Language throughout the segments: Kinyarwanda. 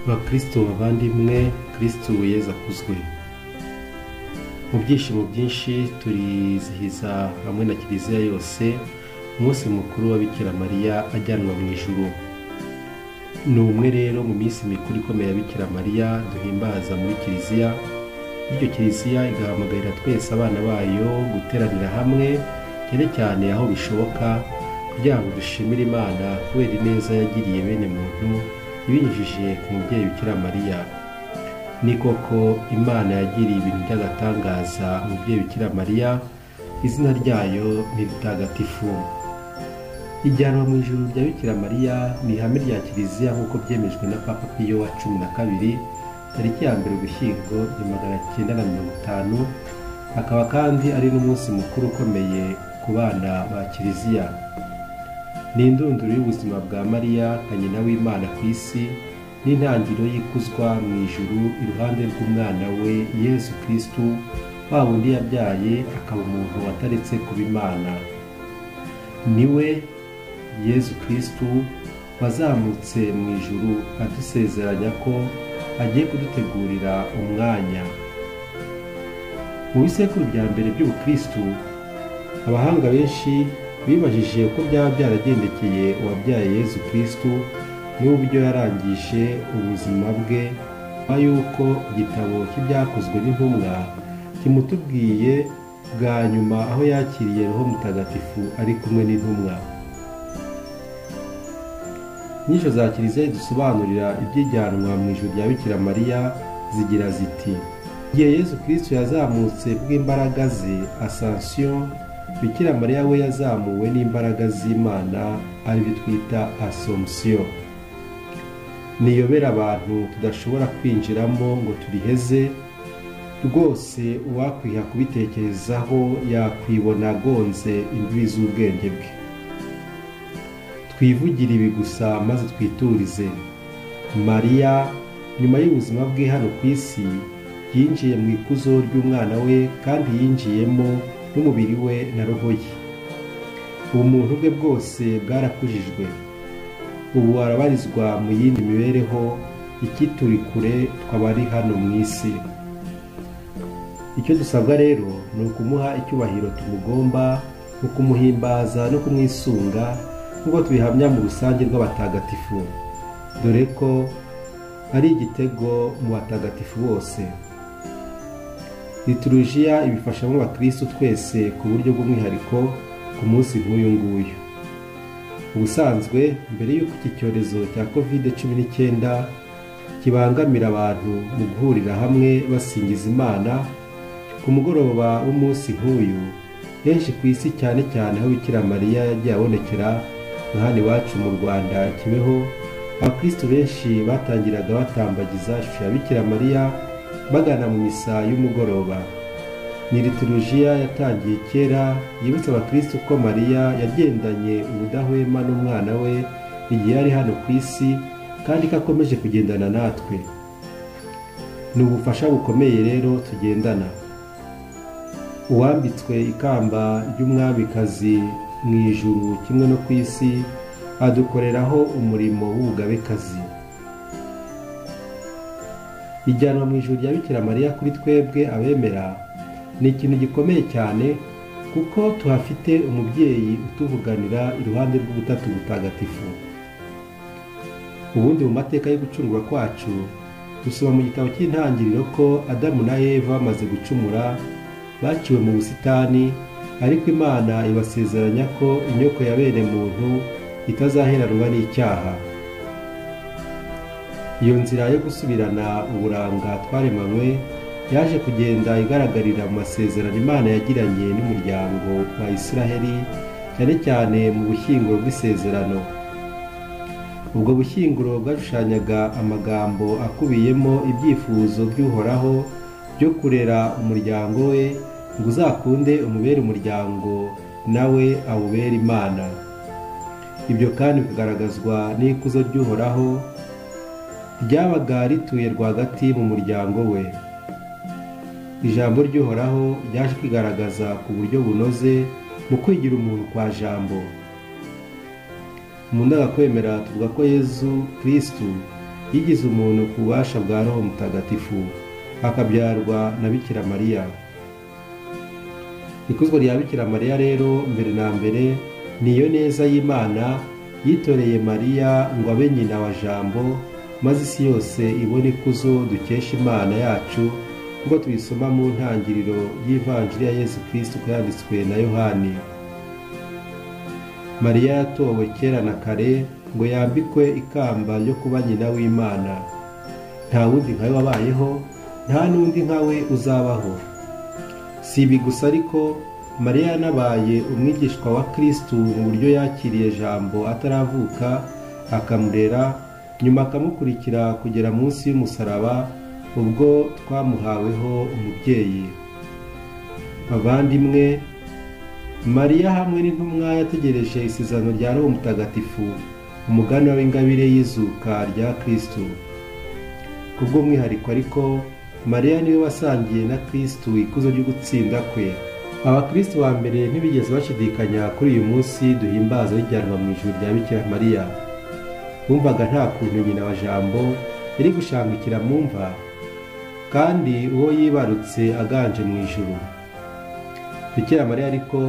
bakristo bavandimwe, Kristo Yezu akuzwe. Mu byishimo byinshi turizihiza hamwe na Kiliziya yose umunsi mukuru wa Bikira Mariya ajyanwa mu ijuru. Ni umwe rero mu minsi mikuru ikomeye ya Bikira Mariya duhimbaza muri Kiliziya. Bityo Kiliziya igahamagarira twese abana bayo guteranira hamwe, cyane cyane aho bishoboka, kugira ngo dushimire Imana kubera ineza yagiriye bene muntu ibinyujije ku mubyeyi Bikira Mariya. Ni koko Imana yagiriye ibintu by'agatangaza umubyeyi Bikira Mariya, izina ryayo ni ritagatifu. Ijyanwa mu ijuru rya Bikira Mariya ni ihame rya Kiliziya nk'uko byemejwe na Papa Piyo wa 12 tariki ya 1 Ugushyingo 1950, akaba kandi ari n'umunsi mukuru ukomeye ku bana ba Kiliziya. Ni indunduro y'ubuzima bwa Mariya nka nyina w'Imana ku isi, n'intangiriro y'ikuzwa mu ijuru iruhande rw'umwana we Yezu Kristo, wa wundi yabyaye akaba umuntu wataretse kuba Imana. Niwe Yezu Kristo wazamutse mu ijuru adusezeranya ko agiye kudutegurira umwanya. Mu bisekuru bya mbere by'ubukristo, abahanga benshi bibajije uko byaba byaragendekeye uwabyaye Yezu Kristo n'uburyo yarangije ubuzima bwe, yuko igitabo cy'ibyakozwe n'intumwa kimutubwiye bwa nyuma aho yakiriye Roho Mutagatifu ari kumwe n'intumwa. Inyisho za Kiliziya zidusobanurira iby'ijyanwa mu ijuru rya Bikira Mariya zigira ziti: igihe Yezu Kristo yazamutse bw'imbaraga ze Ascension, Bikira Mariya we yazamuwe n'imbaraga z'Imana, aribyo twita Assomption. Niyobera abantu tudashobora kwinjiramo ngo turiheze, rwose uwakwiha kubitekerezaho yakwibona agonze imbibi z'ubwenge bwe. Twivugire ibi gusa maze twiturize. Mariya nyuma y'ubuzima bwe hano ku isi yinjiye mu ikuzo ry'umwana we, kandi yinjiyemo n'umubiri we na roho ye. Ubumuntu bwe bwose bwarakujijwe. Ubu arabarizwa mu yindi mibereho ikituri kure twabari hano mu isi. Icyo dusabwa rero ni ukumuha icyubahiro tumugomba, no kumuhimbaza no kumwisunga nk'uko tubihamya mu rusange rw'abatagatifu, dore ko ari igitego mu batagatifu bose. Liturujia ibifashamo abakristo twese ku buryo bw'umwihariko ku munsi nk'uyu nguyu. Ubusanzwe mbere y'uko iki cyorezo cya COVID-19 kibangamira abantu mu guhurira hamwe basingiza Imana, ku mugoroba w'umunsi nk'uyu henshi ku isi, cyane cyane aho Bikira Mariya yagiye abonekera nka hano iwacu mu Rwanda Kibeho, abakristo benshi batangiraga batambagiza ishusho ya Bikira Mariya bagana mu misa y'umugoroba. Ni liturujia yatangiye kera yibutsa abakristo ko Mariya yagendanye ubudahwema n'umwana we igihe yari hano ku isi, kandi ko akomeje kugendana natwe. Ni ubufasha bukomeye rero tugendana. Uwambitswe ikamba ry'umwamikazi mu ijuru kimwe no ku isi adukoreraho umurimo w'ubugabekazi. Ijyanwa mu ijuru rya Bikira Mariya kuri twebwe abemera ni ikintu gikomeye cyane, kuko tuhafite umubyeyi utuvuganira iruhande rw'ubutatu butagatifu. Ubundi mu mateka yo gucungura kwacu dusoma mu gitabo cy'intangiriro ko Adamu na Eva bamaze gucumura baciwe mu busitani, ariko Imana ibasezeranya ko inyoko ya bene muntu itazaheranwa n'icyaha. Iyo nzira yo gusubirana uburanga twaremanywe yaje kugenda igaragarira mu masezerano Imana yagiranye n'umuryango wa Isiraheli, cyane cyane mu bushyinguro bw'isezerano. ubwo bushyinguro bwashushanyaga amagambo akubiyemo ibyifuzo by'uhoraho byo kurera umuryango we ngo uzakunde umubere umuryango nawe awubere imana. Ibyo kandi bikagaragazwa n'ikuzo ry'uhoraho ryabaga rituye rwagati mu muryango we. Ijambo ry'uhoraho ryaje kwigaragaza ku buryo bunoze mu kwigira umuntu kwa jambo. Mu ndagakwemera tuvuga ko Yezu Kristu yigize umuntu ku bubasha bwa Roho Mutagatifu akabyarwa na Bikira Mariya. Ikuzwa rya Bikira Mariya rero mbere na mbere niyo neza y'Imana yitoreye Mariya ngo abe nyina wa jambo, maze isi yose ibone ikuzo dukesha Imana yacu ubwo tubisoma mu ntangiriro y'Ivanjili ya Yezu Kristu yanditswe na Yohani. Mariya yatowe kera na kare ngo yambikwe ikamba ryo kuba nyina w'Imana. Nta wundi nkawe wabayeho, nta n'undi nkawe uzabaho. Si ibi gusa ariko Mariya yanabaye umwigishwa wa Kristu mu buryo yakiriye jambo ataravuka, akamurera, nyuma akamukurikira kugera munsi y'umusaraba ubwo twamuhaweho umubyeyi. Bavandimwe, Mariya hamwe n'intumwa yategereje isezerano rya Roho Mutagatifu, umuganura w'ingabire y'izuka rya Kristu. Kubw'umwihariko ariko Mariya niwe wasangiye na Kristu ikuzo ryo gutsinda kwe. Abakristo ba mbere ntibigeze bashidikanya kuri uyu munsi duhimbaza w'ijyanwa mu ijuru rya Bikira Mariya. Bumvaga nta kuntu nyina wa jambo yari gushangikira mu mva, kandi uwo yibarutse aganje mu ijuru. Bikira Mariya ariko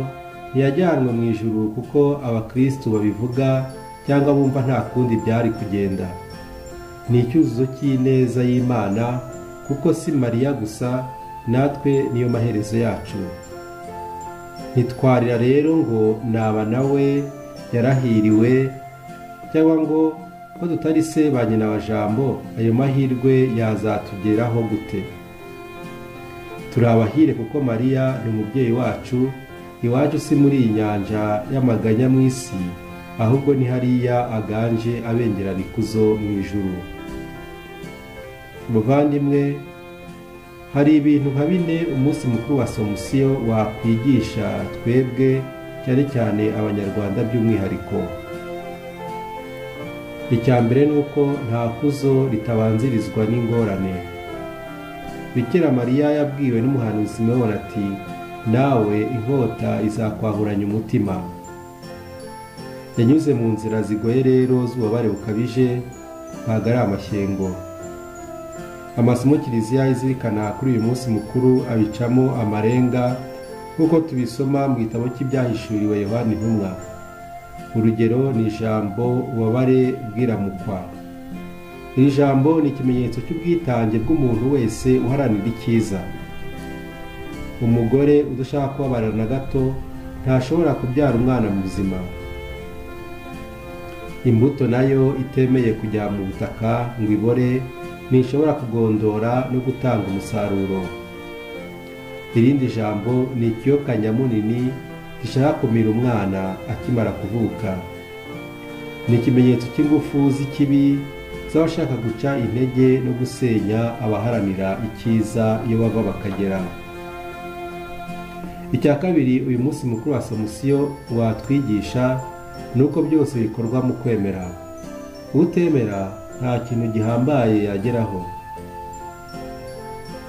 ntiyajyanwe mu ijuru kuko abakristo babivuga cyangwa bumva nta kundi byari kugenda. Ni icyuzuzo cy'ineza y'Imana, kuko si Mariya gusa, natwe niyo maherezo yacu. Ntitwarira rero ngo naba nawe yarahiriwe, cyangwa ngo ko tutari se ba nyina wa jambo ayo mahirwe yazatugeraho gute. Turi abahire kuko Mariya ni umubyeyi wacu. Iwacu si muri iyi nyanja y'amaganya mu isi, ahubwo ni hariya aganje abengerana ikuzo mu ijuru. Muvandimwe, hari ibintu nka bine umunsi mukuru wa Somusiyo wakwigisha twebwe, cyane cyane abanyarwanda by'umwihariko. Icya mbere ni uko nta kuzo ritabanzirizwa n'ingorane. Bikira Mariya yabwiwe n'umuhanuzi Simeoni ati, nawe inkota izakwahuranya umutima. Yanyuze mu nzira zigoye rero z'ububabare bukabije, ntabwo ari amashyengo. Amasomo Kiliziya izirikana kuri uyu munsi mukuru abicamo amarenga nk'uko tubisoma mu gitabo cy'ibyahishuriwe Yohani Intumwa. Urugero ni ijambo ububabare bwiramukwa. Iri jambo ni ikimenyetso cy'ubwitange bw'umuntu wese uharanira icyiza. Umugore udashaka kubabarana na gato ntashobora kubyara umwana muzima. Imbuto nayo itemeye kujya mu butaka ngo ibore ntishobora kugondora no gutanga umusaruro. Irindi jambo ni ikiyoka nyamunini gishaka kumira umwana akimara kuvuka. Ni ikimenyetso cy'ingufu z'ikibi z'abashaka guca intege no gusenya abaharanira icyiza iyo bava bakagera. Icya kabiri uyu munsi mukuru wa Somusiyo watwigisha ni uko byose bikorwa mu kwemera. Utemera nta kintu gihambaye yageraho.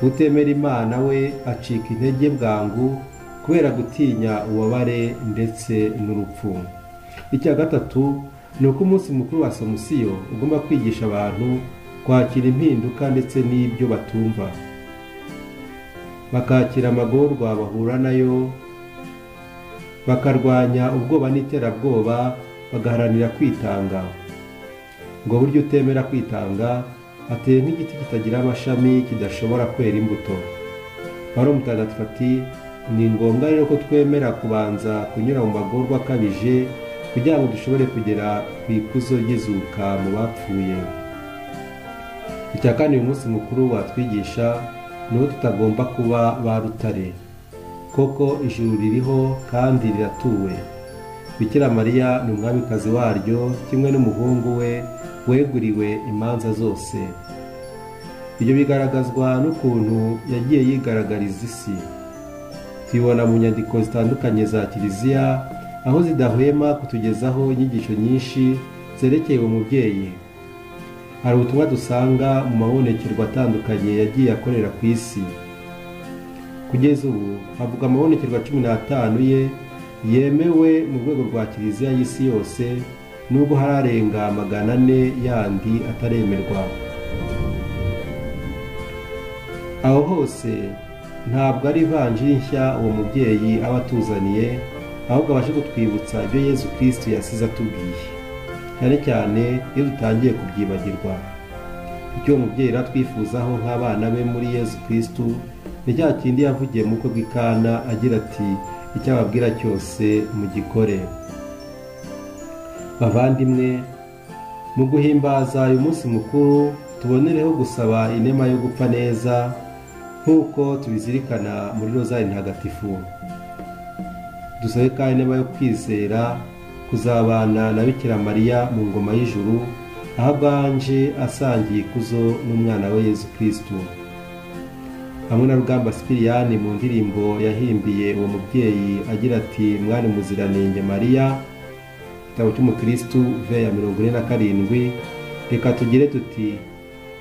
Utemera Imana we acika intege bwangu kubera gutinya ububabare ndetse n'urupfu. Icya gatatu ni uko umunsi mukuru wa Somusiyo ugomba kwigisha abantu kwakira impinduka ndetse n'ibyo batumva, bakakira amagorwa bahura nayo, bakarwanya ubwoba n'iterabwoba, bagaharanira kwitanga. Ngo buryo utemera kwitanga ateye nk'igiti kitagira amashami kidashobora kwera imbuto. Pawulo Mutagatifu ati, ni ngombwa rero ko twemera kubanza kunyura mu magorwa akabije kugira ngo dushobore kugera ku ikuzo ry'izuka mu bapfuye. Icya kane uyu munsi mukuru watwigisha ni uko tutagomba kuba ba rutare. Koko ijuru ririho kandi riratuwe. Bikira Mariya ni umwamikazi waryo, kimwe n'umuhungu we weguriwe imanza zose. Ibyo bigaragazwa n'ukuntu yagiye yigaragariza isi. Tubibona mu nyandiko zitandukanye za Kiliziya, aho zidahwema kutugezaho inyigisho nyinshi zerekeye uwo mubyeyi. Hari ubutumwa dusanga mu mabonekerwa atandukanye yagiye akorera ku isi. Kugeza ubu havuga amabonekerwa 15 ye yemewe mu rwego rwa Kiliziya y'isi yose, nubwo hararenga 400 yandi ataremerwa. Aho hose ntabwo ari ivanjiri nshya uwo mubyeyi aba atuzaniye, ahubwo abashe kutwibutsa ibyo Yezu Kristo yasize atubwiye, cyane cyane iyo dutangiye kubyibagirwa. Icyo uwo mubyeyi atwifuzaho nk'abana be muri Yezu Kristo ni cya kindi yavugiye mu bukwe bw'i Kana agira ati, icyo ababwira cyose mugikore. Bavandimwe, mu guhimbaza uyu munsi mukuru tubonereho gusaba inema yo gupfa neza nk'uko tubizirikana muri rozari ntagatifu. Dusabe kandi inema yo kwizera kuzabana na Bikira Mariya mu ngoma y'ijuru, aho aganje asangiye ikuzo n'umwana we Yezu Kristo. Hamwe na Rugamba Sipiriyani mu ndirimbo yahimbiye uwo mubyeyi agira ati, mwana muziranenge Mariya, igitabo cy'umukristu ve ya 47, reka tugire tuti,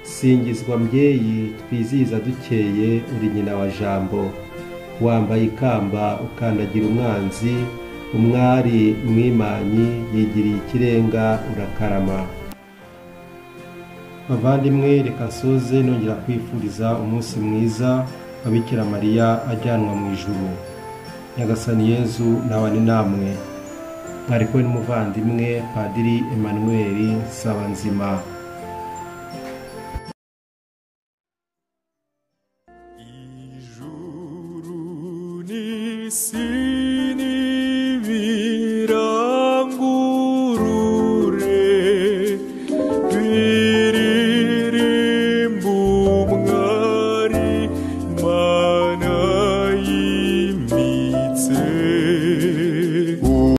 singizwa mbyeyi twizihiza dukeye, uri nyina wa Jambo, wambaye ikamba ukandagira umwanzi, umwari mwimanyi yigiriye ikirenga urakarama. Bavandimwe, reka nsoze nongera kwifuriza umunsi mwiza wa Bikira Mariya ajyanwa mu ijuru. Nyagasani Yezu nabane namwe. Mwari kumwe n'umuvandimwe Padiri Emmanuel Sabanzima. Ijuru n'isi birangurure, biririmba umwari